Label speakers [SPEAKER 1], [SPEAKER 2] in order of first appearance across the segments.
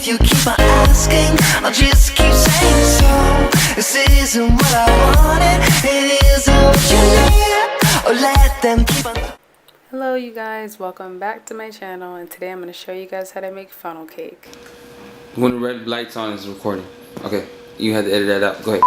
[SPEAKER 1] if you keep on asking, I'll just keep saying so. This isn't what I wanted, it isn't what you need. Or let them keep on.
[SPEAKER 2] Hello you guys, welcome back to my channel, and today I'm going to show you guys how to make funnel cake.
[SPEAKER 3] When red light's on, it's recording. Okay, you had to edit that out. Go ahead.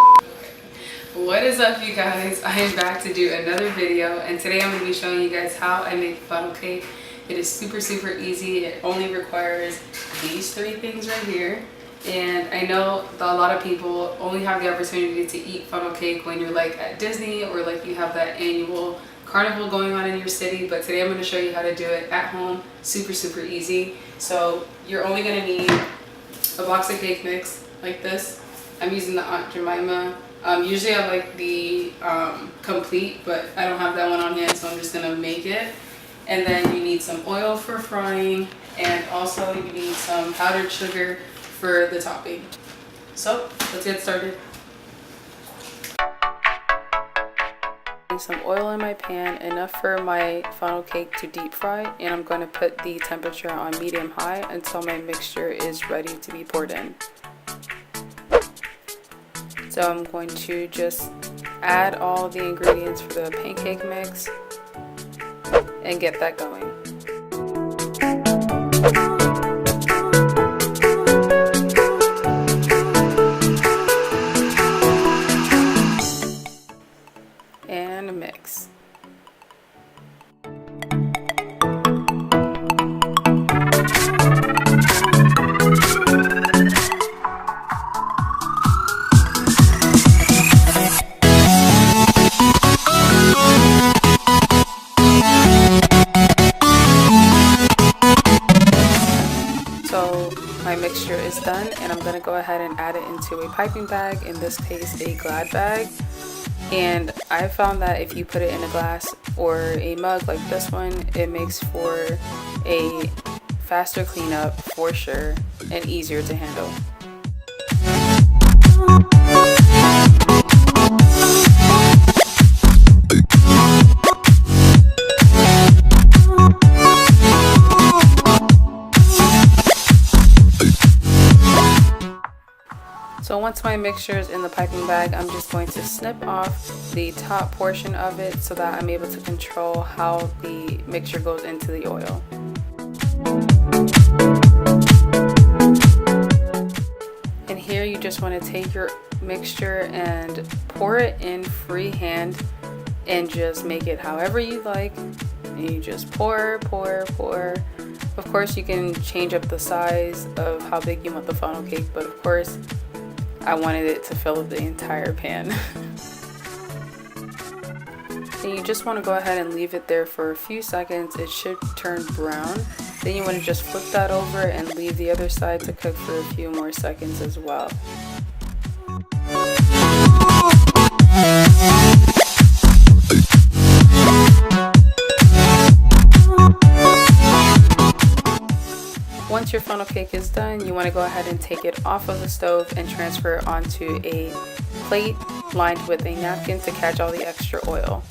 [SPEAKER 2] What is up you guys? I am back to do another video, and today I'm going to be showing you guys how I make funnel cake. It is super easy. It only requires these three things right here. And I know that a lot of people only have the opportunity to eat funnel cake when you're like at Disney or like you have that annual carnival going on in your city, but today I'm going to show you how to do it at home. Super easy. So you're only going to need a box of cake mix like this. I'm using the Aunt Jemima. Usually I like the complete, but I don't have that one on hand, so I'm just going to make it. And then you need some oil for frying, and also you need some powdered sugar for the topping. So let's get started. Some oil in my pan, enough for my funnel cake to deep fry, and I'm going to put the temperature on medium high until my mixture is ready to be poured in. So I'm going to just add all the ingredients for the pancake mix and get that going. And mix. So my mixture is done, and I'm going to go ahead and add it into a piping bag, in this case a Glad bag. And I found that if you put it in a glass or a mug like this one, it makes for a faster cleanup for sure and easier to handle. So once my mixture is in the piping bag, I'm just going to snip off the top portion of it so that I'm able to control how the mixture goes into the oil. And here you just want to take your mixture and pour it in freehand and just make it however you like. And you just pour. Of course you can change up the size of how big you want the funnel cake, but of course I wanted it to fill up the entire pan. And you just want to go ahead and leave it there for a few seconds. It should turn brown. Then you want to just flip that over and leave the other side to cook for a few more seconds as well. Once your funnel cake is done, you want to go ahead and take it off of the stove and transfer it onto a plate lined with a napkin to catch all the extra oil.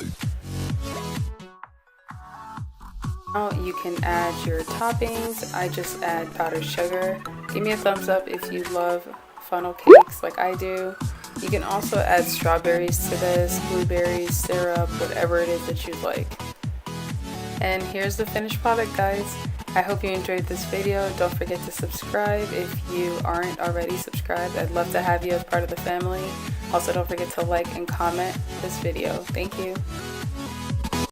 [SPEAKER 2] Now you can add your toppings. I just add powdered sugar. Give me a thumbs up if you love funnel cakes like I do. You can also add strawberries to this, blueberries, syrup, whatever it is that you like. And here's the finished product, guys. I hope you enjoyed this video. Don't forget to subscribe if you aren't already subscribed. I'd love to have you as part of the family. Also, don't forget to like and comment this video. Thank you.